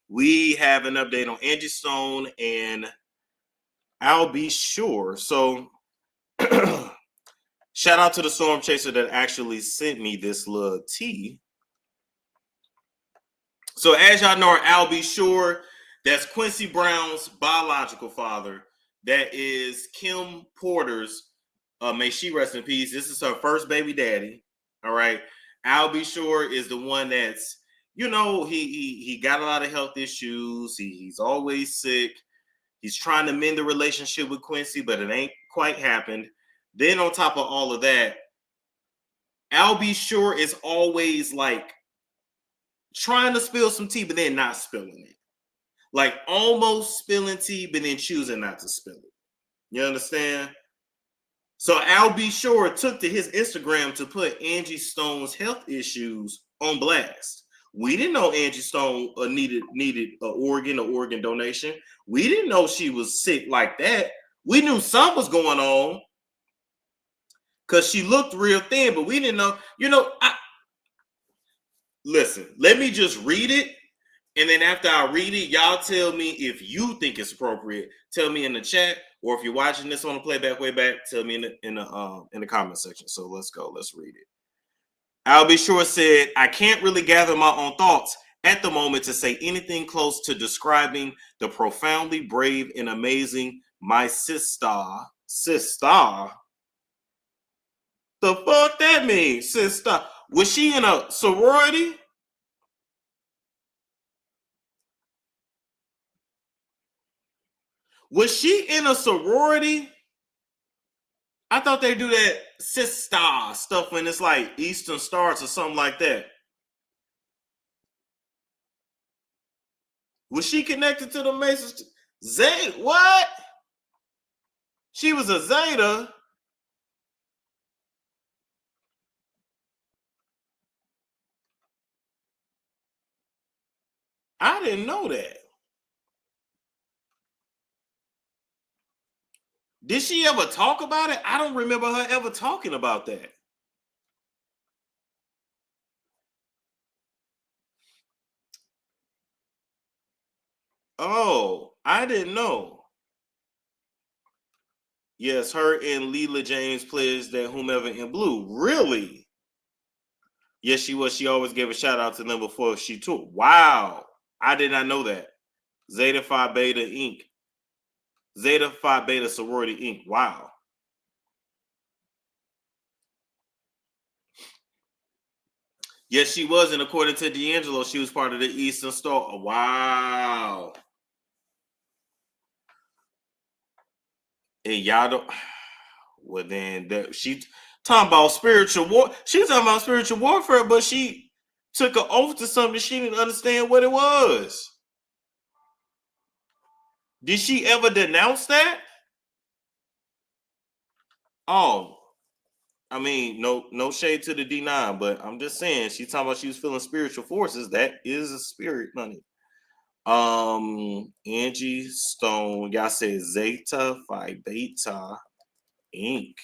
we have an update on Angie Stone and I'll be sure. So shout out to the storm chaser that actually sent me this little tea. So as y'all know, I'll be sure that's Quincy Brown's biological father. That is Kim Porter's. May she rest in peace. This is her first baby daddy. All right. I'll be sure is the one that's, he got a lot of health issues. He's always sick. He's trying to mend the relationship with Quincy, but it ain't quite happened. Then on top of all of that, I'll be sure is always like trying to spill some tea, but then not spilling it. Like almost spilling tea, but then choosing not to spill it. You understand? So I'll be sure took to his Instagram to put Angie Stone's health issues on blast. We didn't know Angie Stone needed an organ donation. We didn't know she was sick like that. We knew something was going on because she looked real thin, but we didn't know. Listen, let me just read it. And then after I read it, y'all tell me if you think it's appropriate. Tell me in the chat, or if you're watching this on the playback way back, tell me in the comment section. So let's go. Let's read it. I'll be sure said, I can't really gather my own thoughts at the moment to say anything close to describing the profoundly brave and amazing my sister. Sister? The fuck that means, sister? Was she in a sorority? Was she in a sorority? I thought they do that sister stuff when it's like Eastern Stars or something like that. Was she connected to the Masons? Zeta? What? She was a Zeta. I didn't know that. Did she ever talk about it? I don't remember her ever talking about that. Oh, I didn't know. Yes, her and Leela James plays that whomever in blue. Really? Yes, she was. She always gave a shout out to them before she took. Wow. I did not know that. Zeta Phi Beta Inc. Zeta Phi Beta Sorority Inc. Wow. Yes, she was, and according to D'Angelo, she was part of the Eastern Star. Wow. And y'all don't. Well, then she talking about spiritual war. She was talking about spiritual warfare, but she took an oath to something she didn't understand what it was. Did she ever denounce that? Oh, I mean, no shade to the D9, but I'm just saying she's talking about she was feeling spiritual forces. That is a spirit, honey. Angie Stone, y'all said Zeta Phi Beta Inc.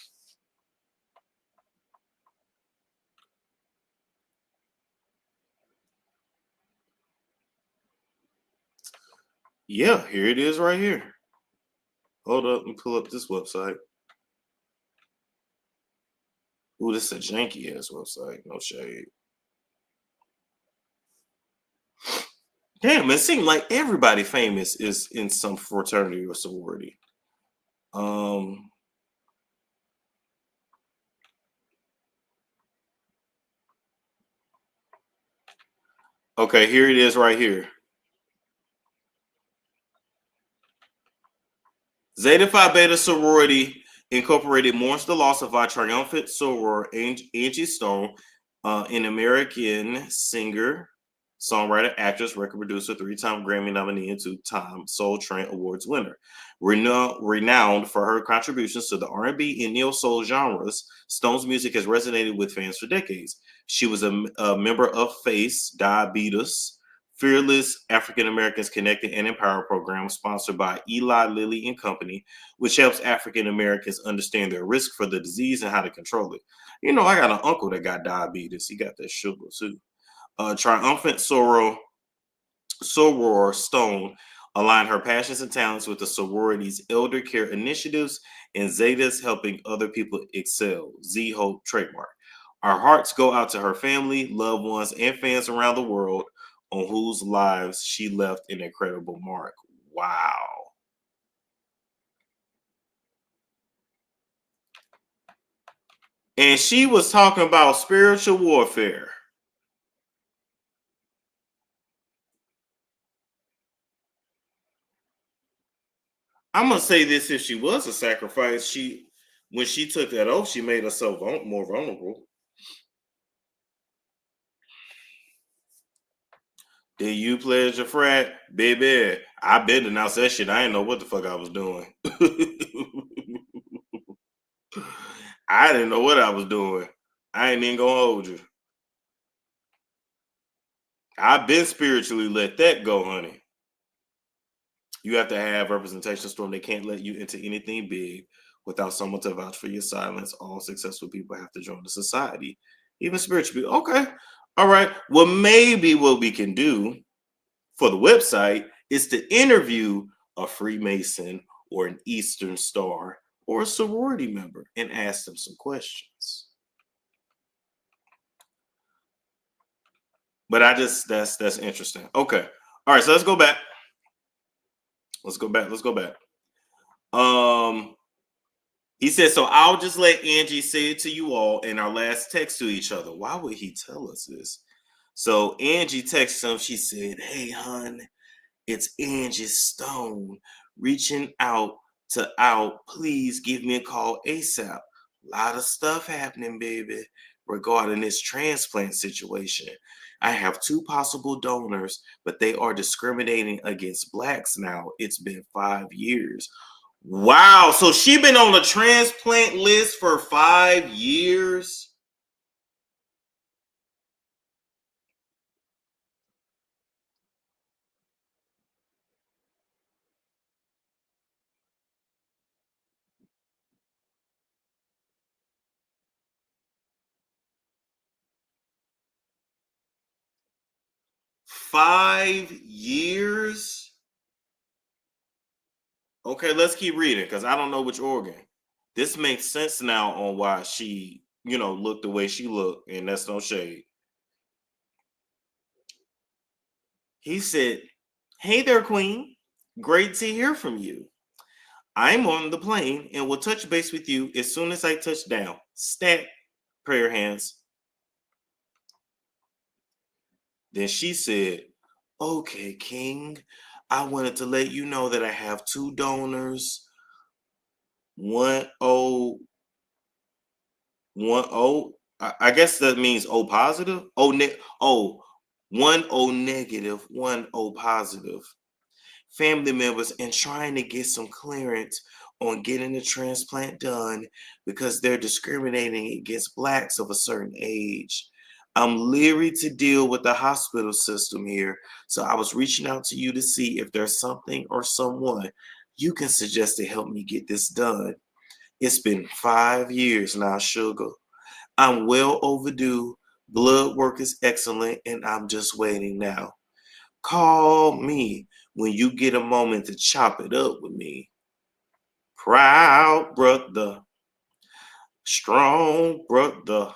Yeah, here it is right here. Hold up and pull up this website. Ooh, this is a janky ass website. No shade. Damn, it seemed like everybody famous is in some fraternity or sorority. Okay, here it is right here. Zeta Phi Beta Sorority Incorporated mourns the loss of our triumphant soror, Angie Stone, an American singer, songwriter, actress, record producer, 3-time Grammy nominee, and 2-time Soul Train Awards winner. Renowned for her contributions to the R&B and neo-soul genres, Stone's music has resonated with fans for decades. She was a member of FACE, Diabetes, Fearless African Americans Connected and Empowered program sponsored by Eli Lilly and Company, which helps African Americans understand their risk for the disease and how to control it. You know, I got an uncle that got diabetes. He got that sugar too. Triumphant Soror Soror Stone aligned her passions and talents with the sorority's elder care initiatives and Zeta's helping other people excel. Z Hope trademark. Our hearts go out to her family, loved ones, and fans around the world on whose lives she left an incredible mark. Wow. And she was talking about spiritual warfare. I'm gonna say this: if she was a sacrifice, when she took that oath, she made herself more vulnerable. Did you pledge a frat? Baby, I been announced that shit. I didn't know what the fuck I was doing. I didn't know what I was doing. I ain't even gonna hold you. I've been spiritually let that go, honey. You have to have representation, Storm. They can't let you into anything big without someone to vouch for your silence. All successful people have to join the society, even spiritual people. Okay. All right. Well, maybe what we can do for the website is to interview a Freemason or an Eastern Star or a sorority member and ask them some questions. But that's interesting. Okay. All right, so let's go back. Let's go back. Um he said, so I'll just let Angie say it to you all in our last text to each other. Why would he tell us this? So Angie texted him. She said, hey, hun, it's Angie Stone reaching out. Please give me a call ASAP. A lot of stuff happening, baby, regarding this transplant situation. I have 2 possible donors, but they are discriminating against blacks now. It's been 5 years. Wow. So she been on the transplant list for 5 years? Five years? Okay, let's keep reading because I don't know which organ. This makes sense now on why she, looked the way she looked, and that's no shade. He said, hey there, Queen. Great to hear from you. I'm on the plane and will touch base with you as soon as I touch down. Stat, prayer hands. Then she said, okay, King, I wanted to let you know that I have 2 donors. One O. I guess that means O positive. One O negative, 1 O positive. Family members and trying to get some clearance on getting the transplant done because they're discriminating against blacks of a certain age. I'm leery to deal with the hospital system here, so I was reaching out to you to see if there's something or someone you can suggest to help me get this done. It's been 5 years now, sugar. I'm well overdue. Blood work is excellent, and I'm just waiting now. Call me when you get a moment to chop it up with me. Proud brother, strong brother.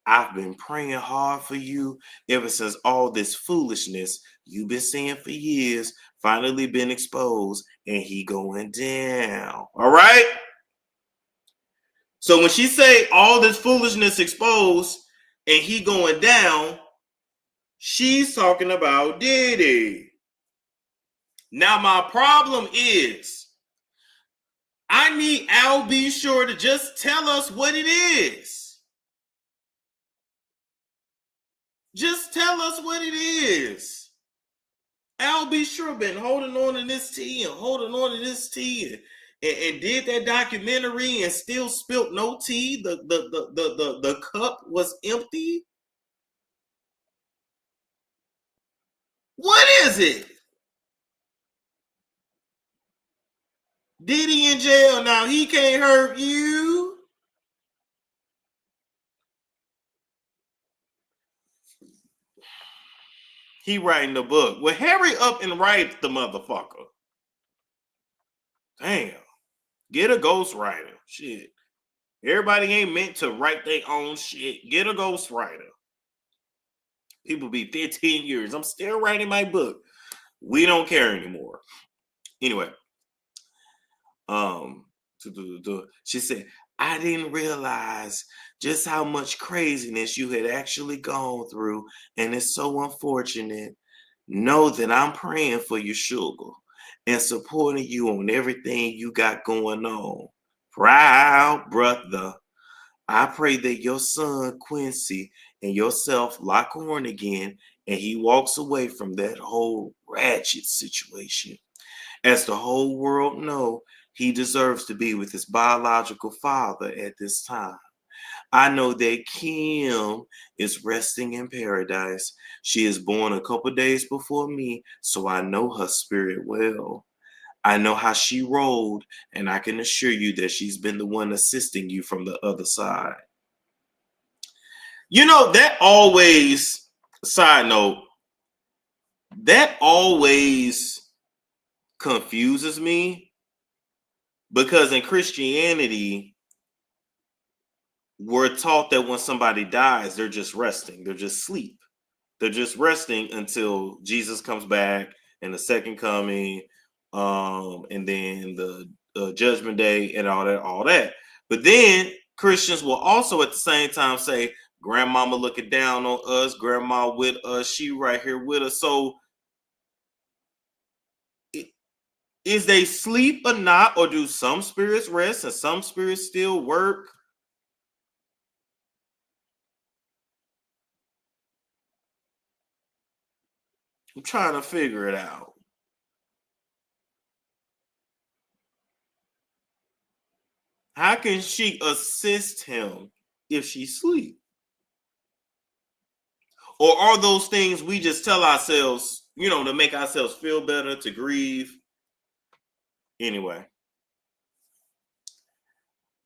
I've been praying hard for you ever since all this foolishness you've been saying for years finally been exposed, and he going down. All right? So when she say all this foolishness exposed and he going down, she's talking about Diddy. Now my problem is I need Al B. Sure to just tell us what it is. Just tell us what it is. Al B. Sure been holding on to this tea and holding on to this tea and did that documentary and still spilt no tea. The cup was empty. What is it? Diddy in jail now. He can't hurt you. He writing the book. Well, hurry up and write the motherfucker. Damn. Get a ghostwriter. Shit. Everybody ain't meant to write their own shit. Get a ghostwriter. People be 15 years. I'm still writing my book. We don't care anymore. Anyway. She said, I didn't realize just how much craziness you had actually gone through, and it's so unfortunate. Know that I'm praying for you, sugar, and supporting you on everything you got going on. Proud brother. I pray that your son Quincy and yourself lock horn again, and he walks away from that whole ratchet situation. As the whole world know, he deserves to be with his biological father at this time. I know that Kim is resting in paradise. She is born a couple days before me, so I know her spirit well. I know how she rolled, and I can assure you that she's been the one assisting you from the other side. You know, that always, side note, that always confuses me because in Christianity, we're taught that when somebody dies, they're just resting, they're just asleep. They're just resting until Jesus comes back and the second coming, and then the judgment day and all that. But then Christians will also at the same time say, Grandmama looking down on us, Grandma with us, she right here with us. So is they sleep or not, or do some spirits rest and some spirits still work? I'm trying to figure it out. How can she assist him if she sleep? Or are those things we just tell ourselves, to make ourselves feel better, to grieve? Anyway,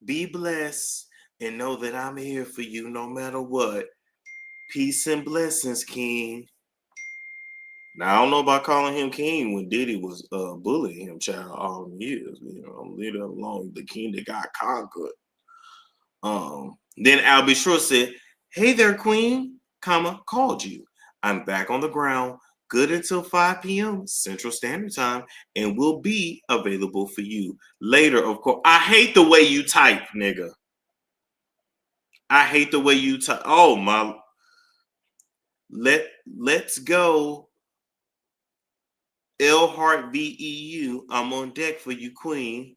be blessed and know that I'm here for you no matter what. Peace and blessings, King. Now, I don't know about calling him King when Diddy was bullying him, child, all the years. Leave it alone. The king that got conquered. Then Albie Shore said, hey there, Queen, called you. I'm back on the ground, good until 5 p.m. Central Standard Time, and will be available for you later, of course. I hate the way you type, nigga. I hate the way you type. Oh, my. Let's go. L Heart VEU. I'm on deck for you, Queen.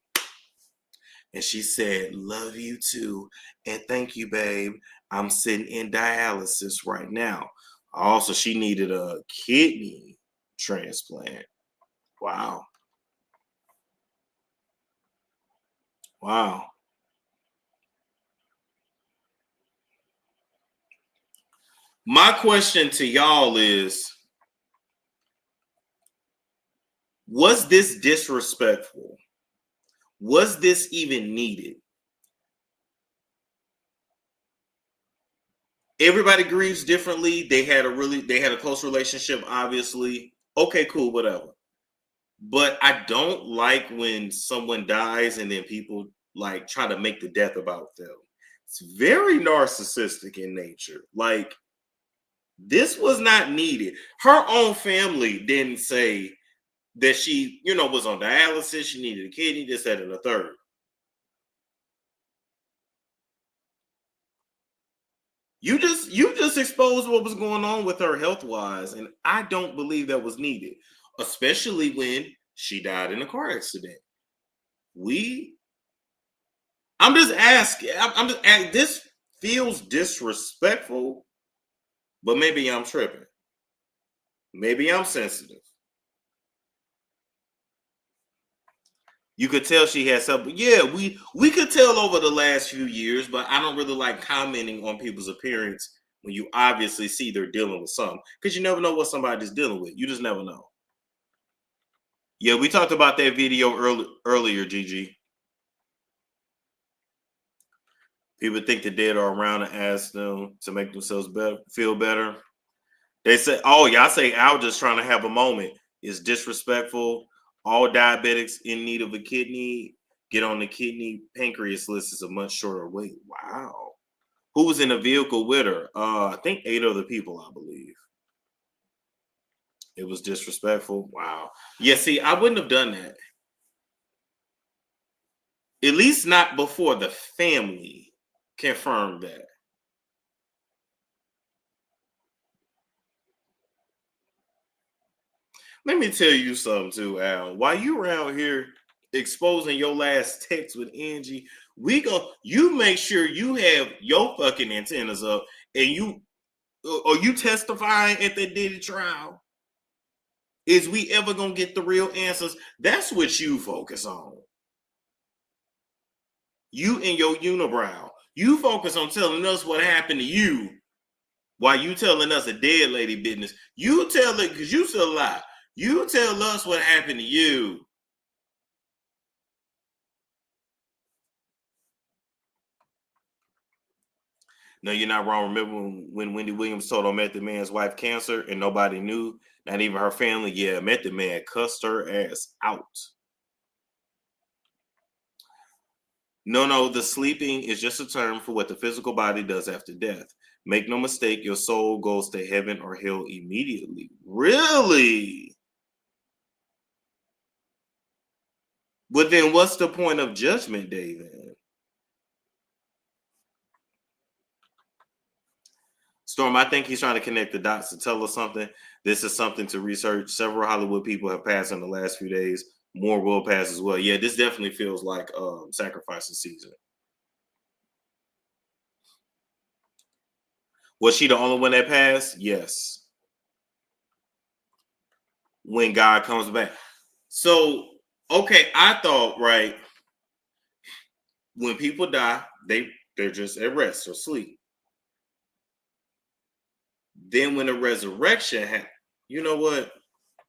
And she said, love you too. And thank you, babe. I'm sitting in dialysis right now. Also, she needed a kidney transplant. Wow. Wow. My question to y'all is, was this disrespectful? Was this even needed? Everybody grieves differently. They had a close relationship, obviously. Okay, cool, whatever. But I don't like when someone dies and then people like try to make the death about them. It's very narcissistic in nature. Like, this was not needed. Her own family didn't say that she, was on dialysis, she needed a kidney, this, that, and the third. You just exposed what was going on with her health wise, and I don't believe that was needed, especially when she died in a car accident. I'm just asking. I'm just asking. This feels disrespectful, but maybe I'm tripping. Maybe I'm sensitive. You could tell she had something. Yeah, we could tell over the last few years, but I don't really like commenting on people's appearance when you obviously see they're dealing with something, because you never know what somebody's dealing with. You just never know. Yeah, we talked about that video earlier, Gigi. People think the dead are around and ask them to make themselves feel better. They say, oh, y'all say Al just trying to have a moment. It's disrespectful. All diabetics in need of a kidney get on the kidney pancreas list. Is a much shorter wait. Wow. Who was in a vehicle with her? I think 8 other people, I believe. It was disrespectful. Wow. Yeah, see, I wouldn't have done that. At least not before the family confirmed that. Let me tell you something too, Al. While you around here exposing your last text with Angie, you make sure you have your fucking antennas up, and you testifying at the Diddy trial. Is we ever gonna get the real answers? That's what you focus on. You and your unibrow. You focus on telling us what happened to you while you telling us a dead lady business. You tell it because you still alive. You tell us what happened to you. No, you're not wrong. Remember when Wendy Williams told on Method Man's wife cancer and nobody knew, not even her family? Yeah, Method Man cussed her ass out. No, the sleeping is just a term for what the physical body does after death. Make no mistake, your soul goes to heaven or hell immediately. Really? But then what's the point of judgment day then? Storm, I think he's trying to connect the dots to tell us something. This is something to research. Several Hollywood people have passed in the last few days. More will pass as well. Yeah, this definitely feels like sacrificing season. Was she the only one that passed? Yes. When God comes back. So, okay, I thought, right, when people die, they're just at rest or sleep. Then when the resurrection happens, you know what?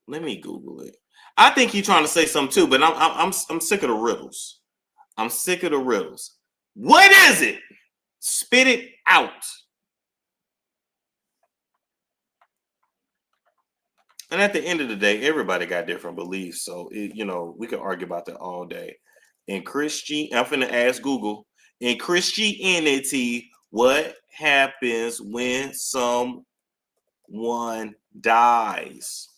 Let me Google it. I think he's trying to say something too, but I'm sick of the riddles. I'm sick of the riddles. What is it? Spit it out. And at the end of the day, everybody got different beliefs, so we could argue about that all day. In Christian, I'm finna ask Google. In Christianity, what happens when someone dies?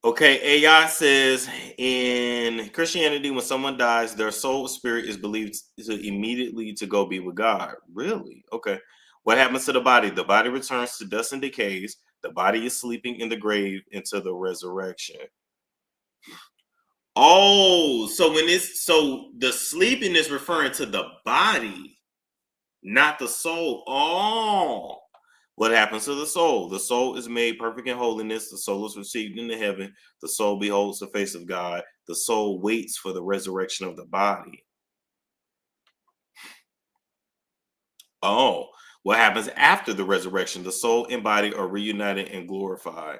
Okay, AI says in Christianity, when someone dies, their soul spirit is believed to immediately to go be with God. Really? Okay. What happens to the body? The body returns to dust and decays. The body is sleeping in the grave until the resurrection. Oh, so the sleeping is referring to the body, not the soul. Oh, what happens to the soul? The soul is made perfect in holiness. The soul is received into heaven. The soul beholds the face of God. The soul waits for the resurrection of the body. Oh, what happens after the resurrection? The soul and body are reunited and glorified.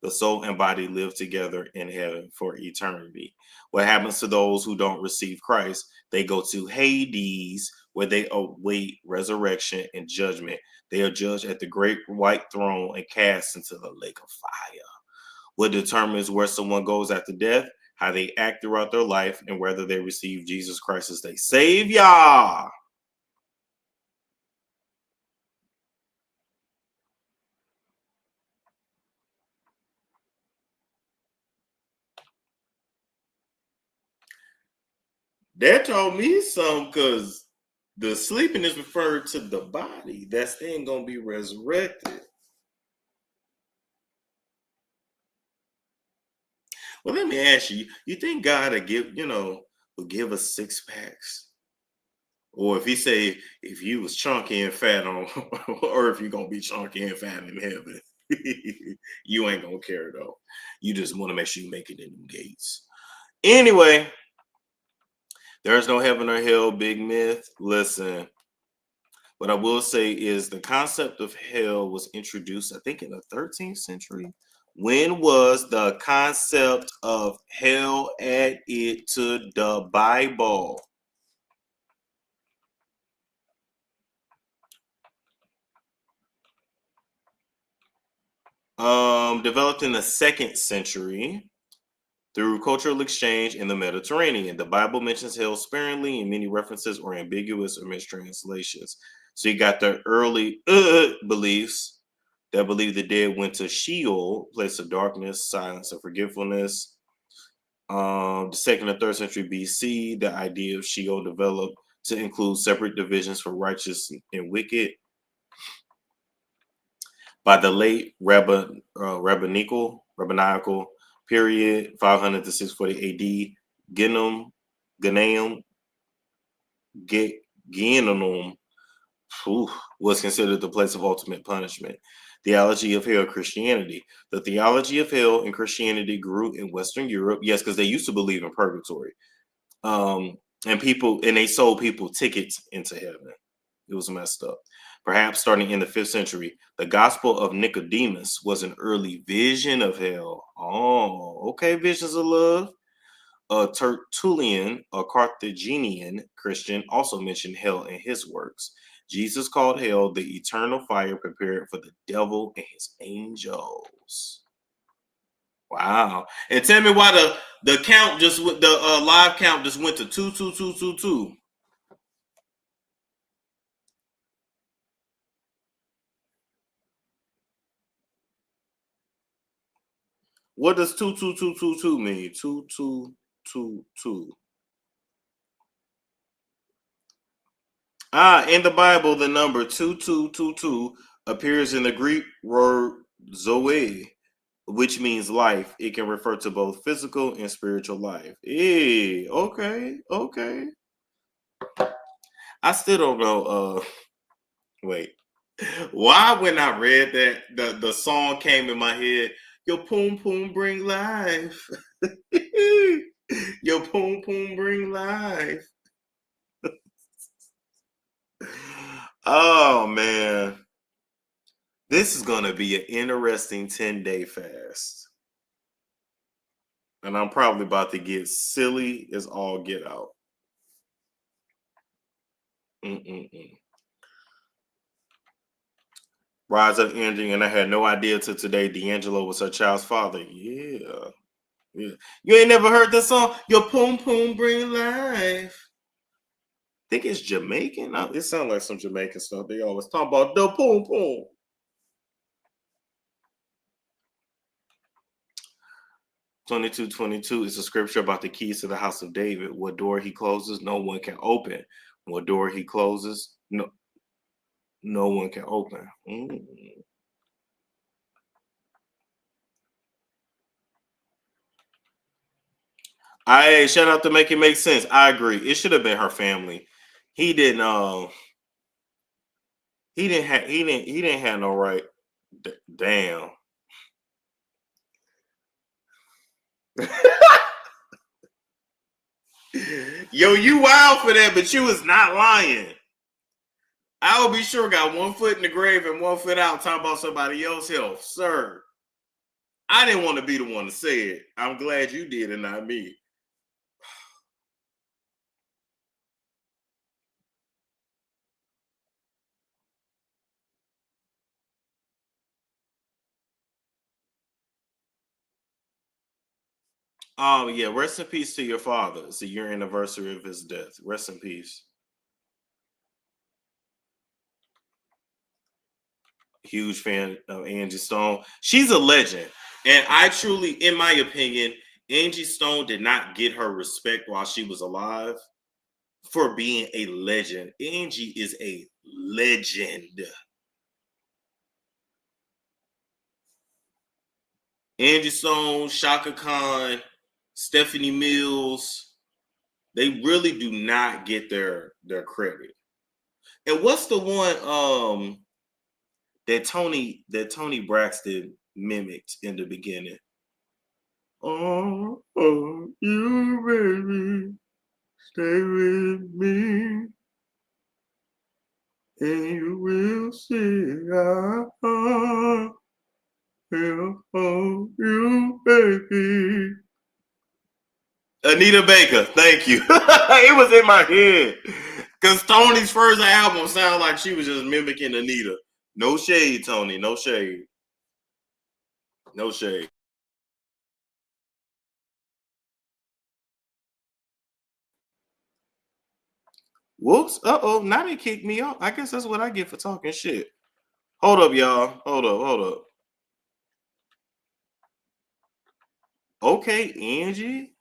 The soul and body live together in heaven for eternity. What happens to those who don't receive Christ? They go to Hades, where they await resurrection and judgment. They are judged at the great white throne and cast into the lake of fire. What determines where someone goes after death? How they act throughout their life and whether they receive Jesus Christ as their Savior. That told me something because the sleeping is referred to the body that's then gonna be resurrected. Well, let me ask you: you think God will give us 6 packs, or if He say if you was chunky and fat on Earth, you're gonna be chunky and fat in heaven? You ain't gonna care though. You just want to make sure you make it in them gates. Anyway, there's no heaven or hell. Big myth. Listen. What I will say is the concept of hell was introduced, I think, in the 13th century. When was the concept of hell added to the Bible? Developed in the 2nd century through cultural exchange in the Mediterranean. The Bible mentions hell sparingly, and many references are ambiguous or mistranslations. So you got the early beliefs that believe the dead went to Sheol, place of darkness, silence, and forgetfulness. The 2nd and 3rd century BC, the idea of Sheol developed to include separate divisions for righteous and wicked. By the late rabbinical period, 500 to 640 AD, Gehenna was considered the place of ultimate punishment. Theology of hell, Christianity. The theology of hell in Christianity grew in Western Europe. Yes, because they used to believe in purgatory. And they sold people tickets into heaven. It was messed up. Perhaps starting in the 5th century, the Gospel of Nicodemus was an early vision of hell. Oh, okay, visions of love. Tertullian, a Carthaginian Christian, also mentioned hell in his works. Jesus called hell the eternal fire prepared for the devil and his angels. Wow! And tell me why the count just the live count just went to 22222. What does 22222 mean? 2222. In the Bible, the number 2222 appears in the Greek word zoe, which means life. It can refer to both physical and spiritual life. Hey, okay. I still don't know. Wait. Why when I read that the song came in my head, your poom poom bring life. Your poom poom bring life. Oh man. This is gonna be an interesting 10-day fast. And I'm probably about to get silly as all get out. Mm-mm-mm. Rise up, Angie, and I had no idea till today D'Angelo was her child's father. Yeah. You ain't never heard this song? Your poom poom bring life. Think it's Jamaican. It sounds like some Jamaican stuff. They always talk about the poom poom. 22:22 is a scripture about the keys to the house of David. What door he closes, no one can open. What door he closes, no one can open. I shout out to Make It Make Sense. I agree. It should have been her family. He didn't. He didn't have. He didn't have no right. Damn. Yo, you wild for that, but you was not lying. I will be sure got one foot in the grave and one foot out talking about somebody else's health, sir. I didn't want to be the one to say it. I'm glad you did and not me. Oh yeah, rest in peace to your father. It's the year anniversary of his death. Rest in peace. Huge fan of Angie Stone. She's a legend. And I truly, in my opinion, Angie Stone did not get her respect while she was alive for being a legend. Angie is a legend. Angie Stone, Shaka Khan, Stephanie Mills, they really do not get their credit. And what's the one that Tony Braxton mimicked in the beginning? Oh, you baby, stay with me, and you will see. you, baby. Anita Baker, thank you. It was in my head. Because Tony's first album sounded like she was just mimicking Anita. No shade, Tony. No shade. No shade. Whoops. Uh-oh. Now they kicked me off. I guess that's what I get for talking shit. Hold up, y'all. Hold up. Okay, Angie.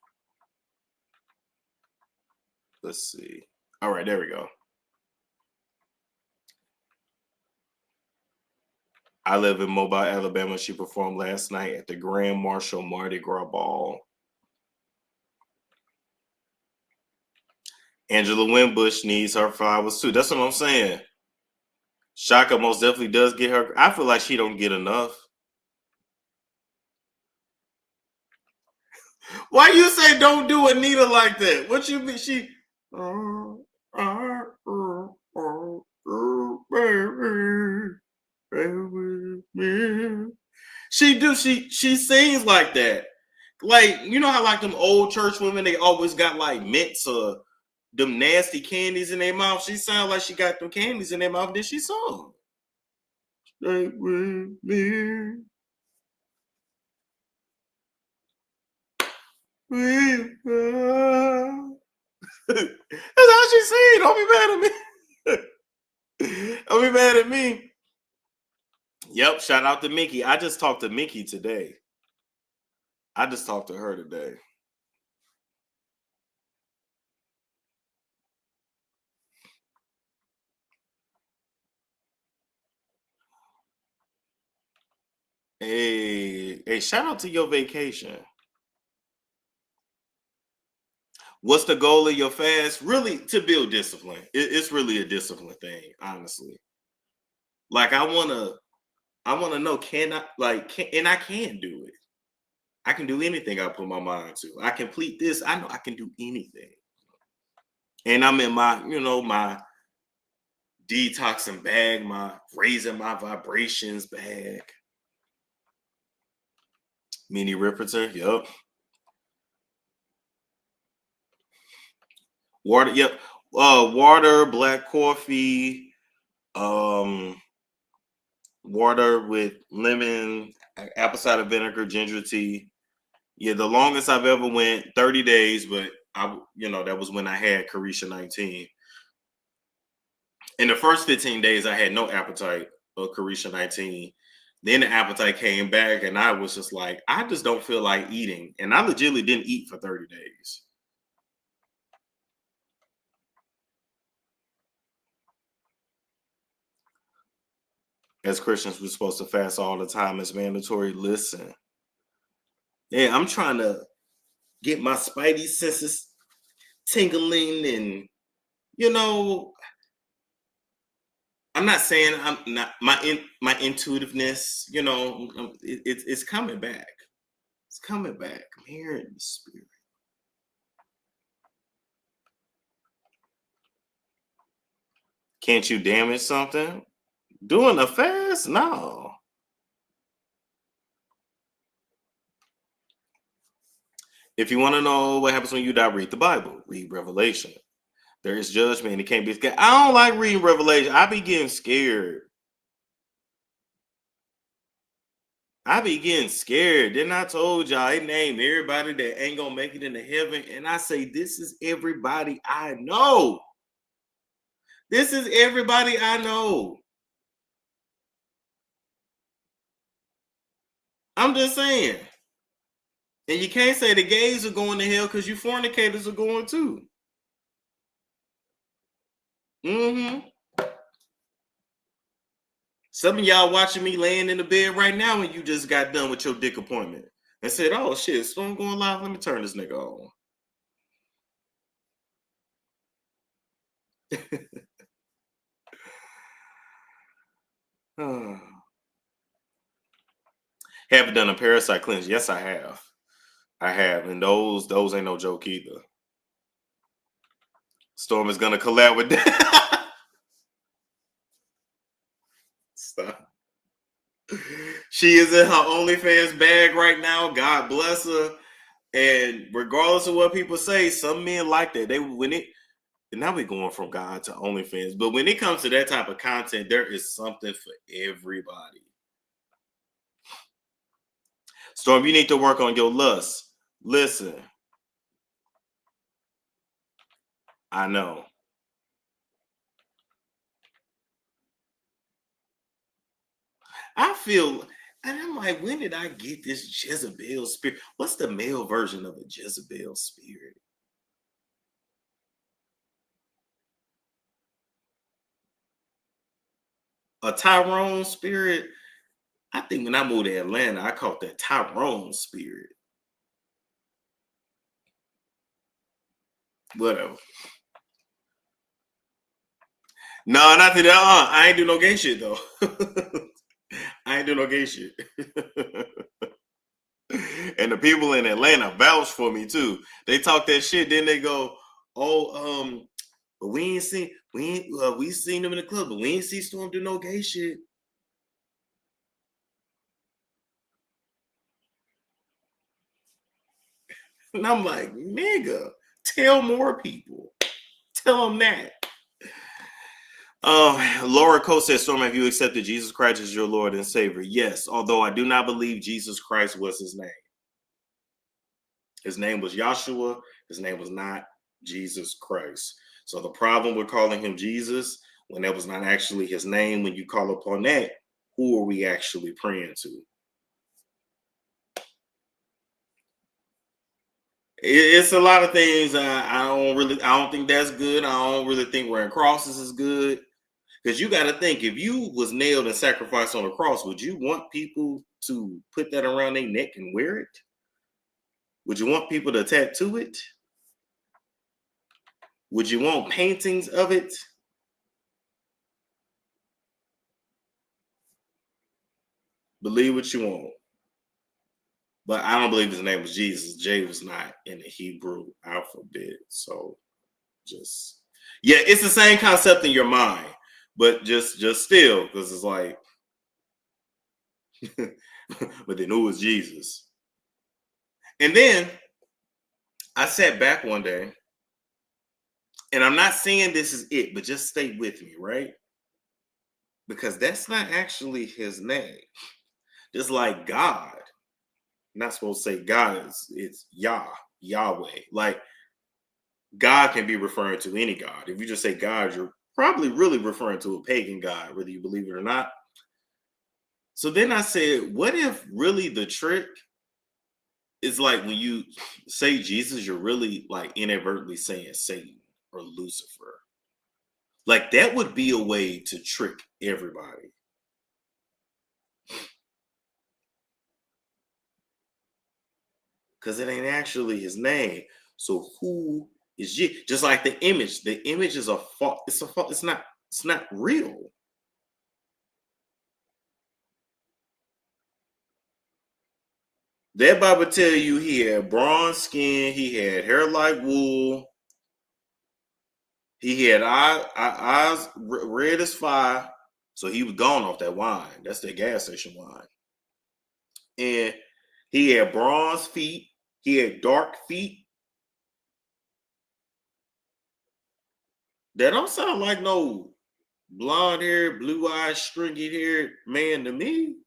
Let's see. All right, there we go. I live in Mobile, Alabama. She performed last night at the Grand Marshal Mardi Gras Ball. Angela Winbush needs her flowers too. That's what I'm saying. Shaka most definitely does get her. I feel like she don't get enough. Why you say don't do Anita like that? What you mean? She. She sings like that. Like, you know how like them old church women, they always got like mints or them nasty candies in their mouth. She sounds like she got them candies in their mouth. Then she sung. Stay with me. That's how she sing. Don't be mad at me. Don't be mad at me. Yep, shout out to Mickey. I just talked to Mickey today. I just talked to her today. Hey, shout out to your vacation. What's the goal of your fast? Really, to build discipline. It's really a discipline thing, honestly. Like I wanna know, can I and I can do it. I can do anything I put my mind to. I complete this. I know I can do anything. And I'm in my, my detoxing bag, my raising my vibrations bag. Mini Ripperter, yep. Water, yep. Water, black coffee, water with lemon, apple cider vinegar, ginger tea. Yeah, the longest I've ever went, 30 days, but that was when I had Carisha 19. In the first 15 days, I had no appetite of Carisha 19. Then the appetite came back, and I was just like, I just don't feel like eating. And I legitimately didn't eat for 30 days. As Christians, we're supposed to fast all the time. It's mandatory. Listen. Yeah, I'm trying to get my spidey senses tingling, and I'm not saying I'm not my intuitiveness. It's coming back. It's coming back. I'm hearing the spirit. Can't you damage something? Doing a fast? No. If you want to know what happens when you die, read the Bible. Read Revelation. There is judgment. It can't be scared. I don't like reading Revelation. I be getting scared. Then I told y'all, it named everybody that ain't gonna make it into heaven. And I say, this is everybody I know. This is everybody I know. I'm just saying. And you can't say the gays are going to hell because you fornicators are going too. Mm-hmm. Some of y'all watching me laying in the bed right now and you just got done with your dick appointment and said, oh shit, Storm going live. Let me turn this nigga on. Haven't done a parasite cleanse. Yes, I have. I have. And those ain't no joke either. Storm is gonna collab with that. Stop. She is in her OnlyFans bag right now. God bless her. And regardless of what people say, some men like that. Now we're going from God to OnlyFans. But when it comes to that type of content, there is something for everybody. Storm, you need to work on your lust. Listen, I know. I feel, and I'm like, when did I get this Jezebel spirit? What's the male version of a Jezebel spirit? A Tyrone spirit? I think when I moved to Atlanta, I caught that Tyrone spirit. Whatever. No, not that. I ain't do no gay shit though. I ain't do no gay shit. And the people in Atlanta vouch for me too. They talk that shit, then they go, "Oh, but we seen them in the club, but we ain't see Storm do no gay shit." And I'm like, nigga, tell more people. Tell them that. Laura Cole says, Storm, have you accepted Jesus Christ as your Lord and Savior? Yes, although I do not believe Jesus Christ was his name. His name was Yahshua. His name was not Jesus Christ. So the problem with calling him Jesus, when that was not actually his name, when you call upon that, who are we actually praying to? It's a lot of things. I don't think that's good. I don't really think wearing crosses is good. Because you got to think, if you was nailed and sacrificed on a cross, would you want people to put that around their neck and wear it? Would you want people to tattoo it? Would you want paintings of it? Believe what you want. But I don't believe his name was Jesus. J was not in the Hebrew alphabet. So yeah, it's the same concept in your mind, but just still, because it's like, but then who was Jesus? And then I sat back one day, and I'm not saying this is it, but just stay with me, right? Because that's not actually his name. Just like God, I'm not supposed to say God, it's Yahweh. Like, God can be referring to any God. If you just say God, you're probably really referring to a pagan God, whether you believe it or not. So then I said, what if really the trick is like when you say Jesus, you're really like inadvertently saying Satan or Lucifer? Like, that would be a way to trick everybody. Because it ain't actually his name. So who is Jesus? Just like the image. The image is a fault. It's a fault. It's not real. That Bible tell you he had bronze skin, he had hair like wool, he had eyes red as fire. So he was gone off that wine. That's the gas station wine. And he had bronze feet. He had dark feet. That don't sound like no blonde hair, blue eyes, stringy haired man to me.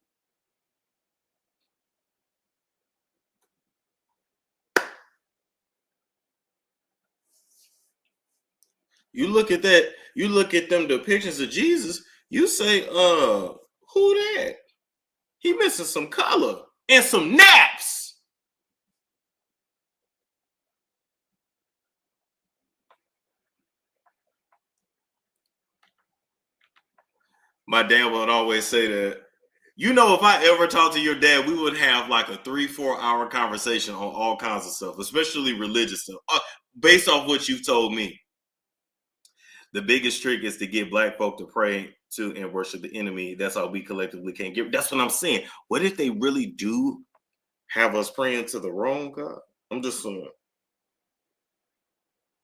You look at that, you look at them depictions of Jesus, you say, who that? He missing some color and some naps. My dad would always say that, you know, if I ever talked to your dad, we would have like a 3-4 hour conversation on all kinds of stuff, especially religious stuff, based off what you've told me. The biggest trick is to get black folk to pray to and worship the enemy. That's how we collectively can't get. That's what I'm saying. What if they really do have us praying to the wrong God? I'm just saying.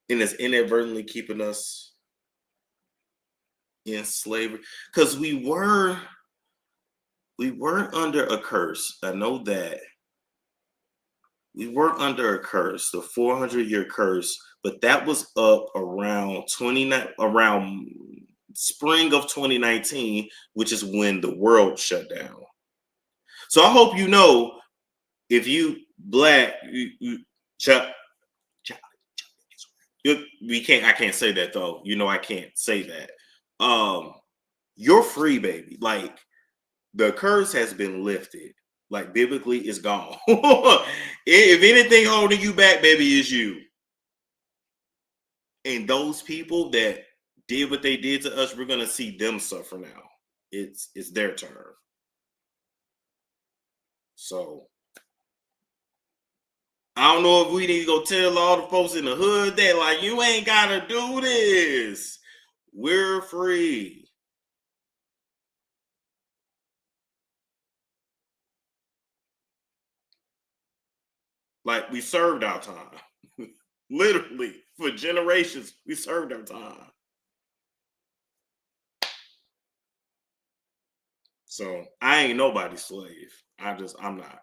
And it's inadvertently keeping us in slavery. Because we were We weren't under a curse. I know that. We weren't under a curse, the 400-year curse, but that was up around 29 around spring of 2019, which is when the world shut down. So I hope you know, if you black, we can't. I can't say that though. You know, I can't say that. You're free, baby. Like, the curse has been lifted. Like, biblically, it's gone. If anything holding you back, baby, is you. And those people that did what they did to us, we're gonna see them suffer now. It's their turn. So I don't know if we need to go tell all the folks in the hood that, like, you ain't gotta do this. We're free. Like, we served our time. Literally, for generations, we served our time. So I ain't nobody's slave. I'm not.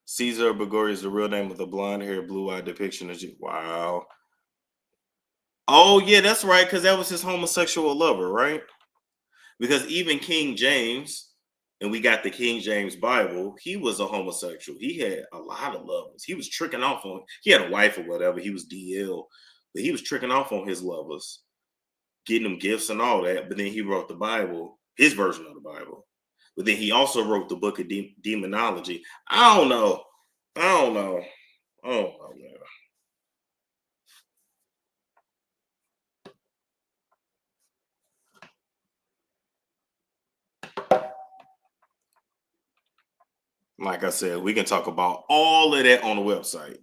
Caesar Bagori is the real name of the blonde hair, blue eyed depiction of you. Wow. Oh yeah, that's right, because that was his homosexual lover, right? Because even King James, and we got the King James Bible, he was a homosexual. He had a lot of lovers. He was tricking off on. He had a wife or whatever. He was DL, but he was tricking off on his lovers, getting them gifts and all that. But then he wrote the Bible, his version of the Bible. But then he also wrote the book of demonology. I don't know. I don't know. Oh man. Like I said, we can talk about all of that on the website.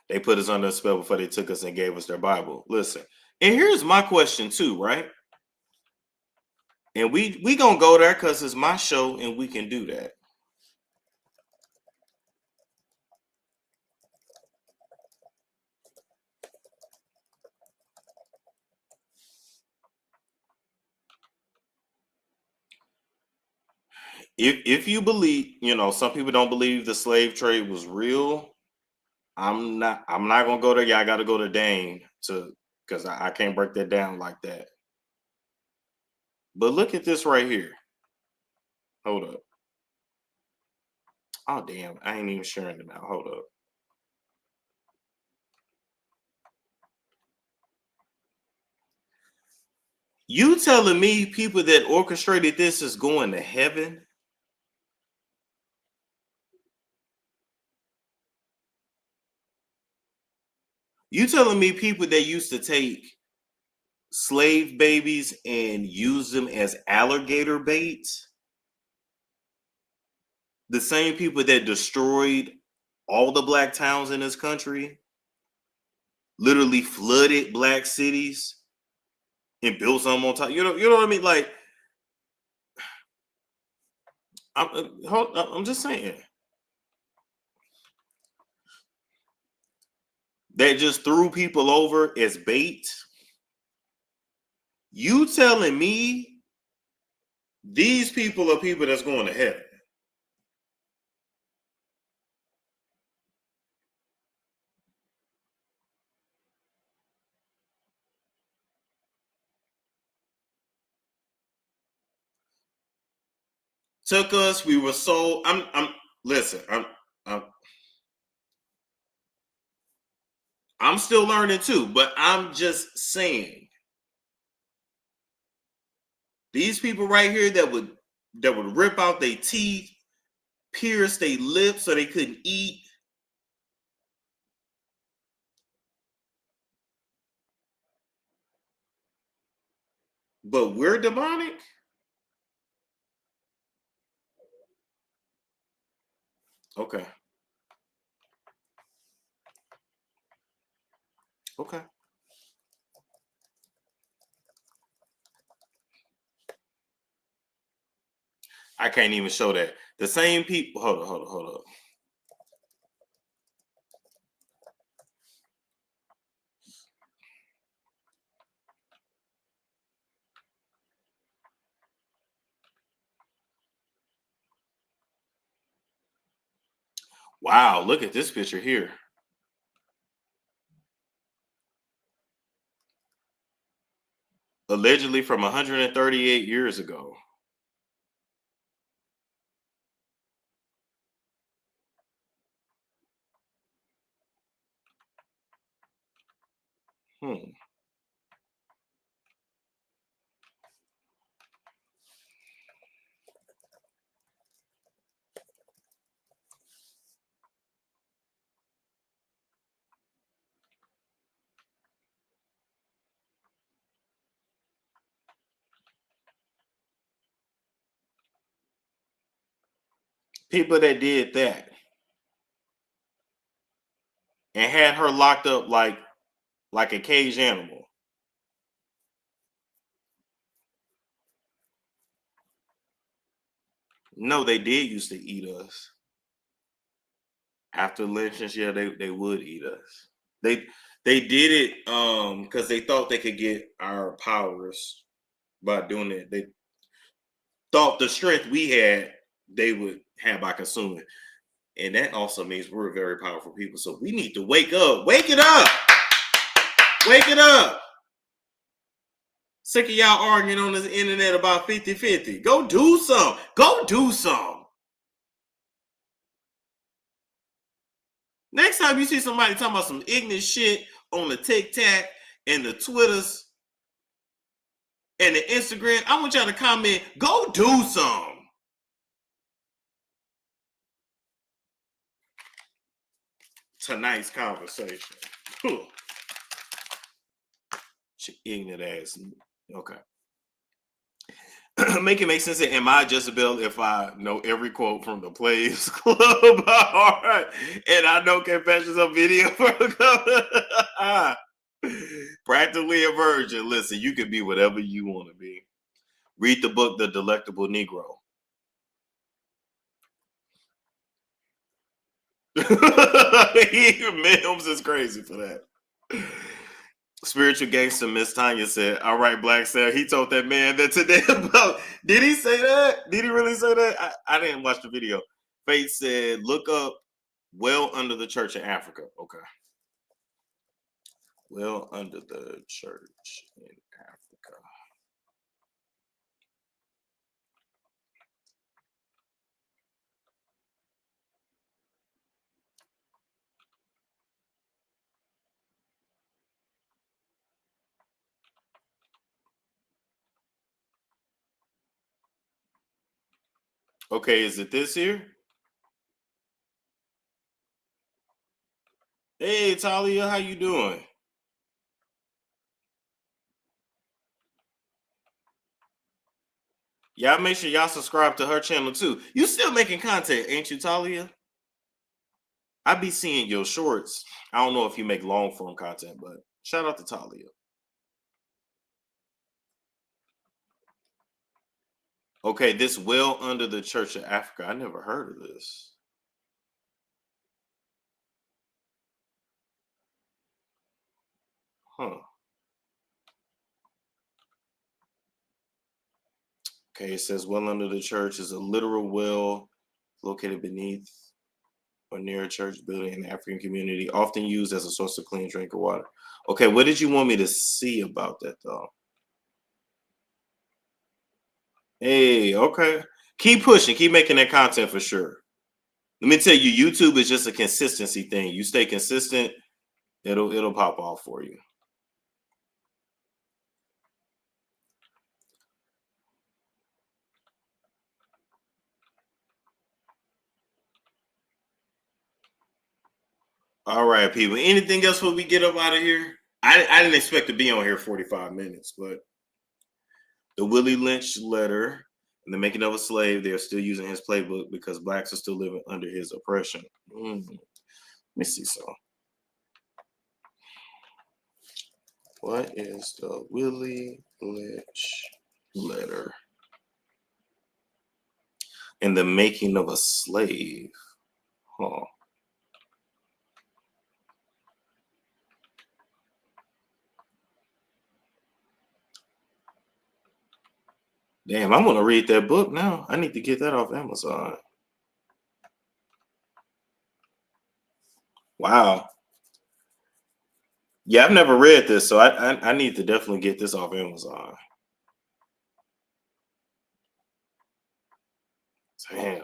They put us under a spell before they took us and gave us their Bible. Listen, and here's my question too, right? And we gonna go there because it's my show and we can do that. If you believe, some people don't believe the slave trade was real. I'm not gonna go there. Yeah, I gotta go to Dane because I can't break that down like that. But look at this right here. Hold up. Oh damn, I ain't even sharing them out. Hold up. You telling me people that orchestrated this is going to heaven? You telling me people that used to take slave babies and use them as alligator bait? The same people that destroyed all the black towns in this country, literally flooded black cities and built some on top. You know what I mean? Like, I'm just saying. That just threw people over as bait. You telling me these people are people that's going to heaven? Took us. We were so. Listen. I'm still learning too, but I'm just saying, these people right here that would rip out their teeth, pierce their lips so they couldn't eat. But we're demonic. Okay. Okay. I can't even show that. The same people. Hold on. Wow, look at this picture here. Allegedly from 138 years ago. Hmm. People that did that and had her locked up like a caged animal. No, they did used to eat us. After lynchings, yeah, they would eat us. They they did it because they thought they could get our powers by doing it. They thought the strength we had they would have by consuming. And that also means we're very powerful people. So we need to wake up. Wake it up. Wake it up. Sick of y'all arguing on this internet about 50-50. Go do some. Go do some. Next time you see somebody talking about some ignorant shit on the TikTok and the Twitters and the Instagram, I want y'all to comment, go do some. Tonight's conversation. Ignorant ass. Okay. Make it make sense. Am I Jezebel if I know every quote from the Plays Club by heart and I know confessions of video from practically a virgin? Listen, you can be whatever you want to be. Read the book, The Delectable Negro. Mims is crazy for that. Spiritual gangster Miss Tanya said, "All right, Black Sarah." He told that man that today about. Did he say that? Did he really say that? I didn't watch the video. Faith said, "Look up well under the church in Africa." Okay, well under the church in Africa. Okay, is it this here? Hey, Talia, how you doing? Y'all make sure y'all subscribe to her channel too. You still making content, ain't you, Talia? I be seeing your shorts. I don't know if you make long form content, but shout out to Talia. Okay, this well under the Church of Africa. I never heard of this. Huh. Okay, it says well under the church is a literal well located beneath or near a church building in the African community, often used as a source of clean drinking water. Okay, what did you want me to see about that though? Hey, okay. Keep pushing, keep making that content for sure. Let me tell you, YouTube is just a consistency thing. You stay consistent, it'll pop off for you. All right, people. Anything else before we get up out of here? I didn't expect to be on here 45 minutes, but the Willie Lynch letter and the making of a slave, they're still using his playbook because blacks are still living under his oppression. Let me see some. What is the Willie Lynch letter? And the making of a slave. Huh. Damn, I want to read that book now. I need to get that off Amazon. Wow. Yeah, I've never read this, so I need to definitely get this off Amazon. Damn.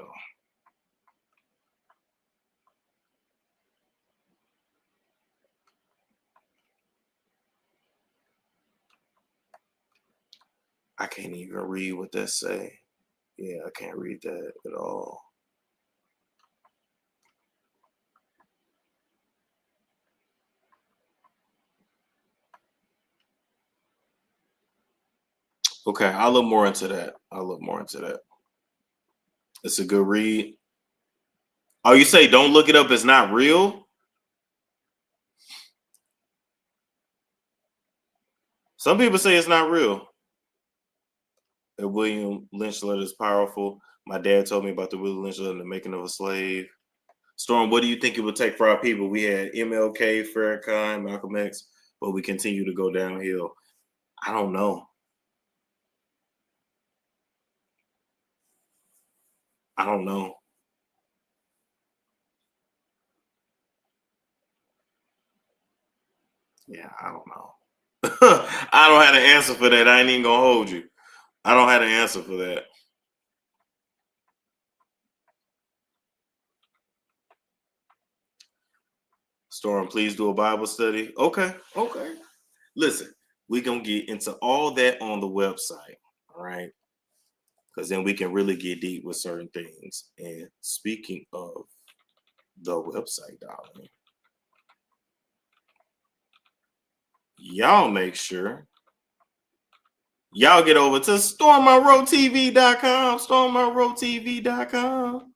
I can't even read what that say. Yeah, I can't read that at all. Okay, I'll look more into that. It's a good read. Oh, you say don't look it up, it's not real? Some people say it's not real. The William Lynch letter is powerful. My dad told me about the William Lynch letter and the making of a slave. Storm, what do you think it would take for our people? We had MLK, Farrakhan, Malcolm X, but we continue to go downhill. I don't know. I don't know. Yeah, I don't know. I don't have an answer for that. I ain't even gonna hold you. I don't have an answer for that. Storm, please do a Bible study. Okay. Listen, we're gonna get into all that on the website. All right. Because then we can really get deep with certain things. And speaking of the website, darling, y'all make sure y'all get over to stormmonroetv.com, stormmonroetv.com,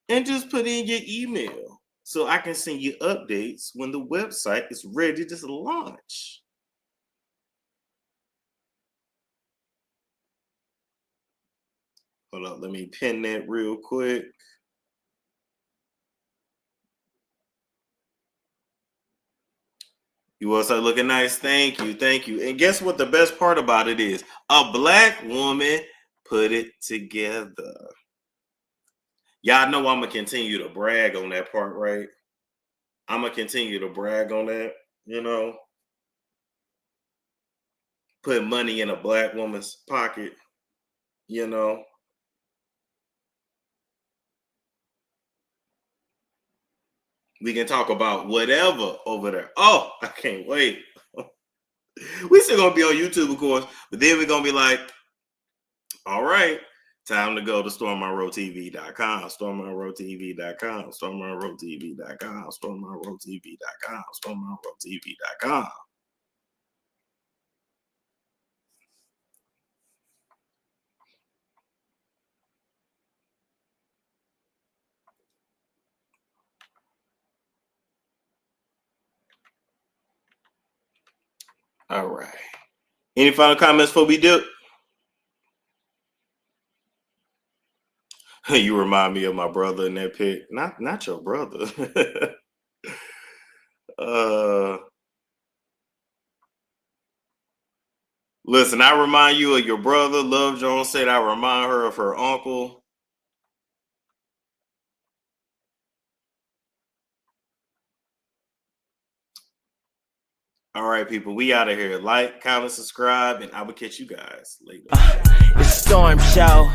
and just put in your email so I can send you updates when the website is ready to launch. Hold up, let me pin that real quick. You want to start looking nice? Thank you. And guess what the best part about it is? A Black woman put it together. Y'all know I'm going to continue to brag on that part, right? I'm going to continue to brag on that, put money in a Black woman's pocket, We can talk about whatever over there. Oh, I can't wait. We still going to be on YouTube, of course, but then we're going to be like, all right, time to go to stormmonroetv.com, stormmonroetv.com, stormmonroetv.com, stormmonroetv.com, stormmonroetv.com. All right. Any final comments before we do? You remind me of my brother in that pic. Not your brother. Listen, I remind you of your brother. Love Jones said I remind her of her uncle. All right, people, we out of here. Like, comment, subscribe, and I will catch you guys later. It's Storm Show.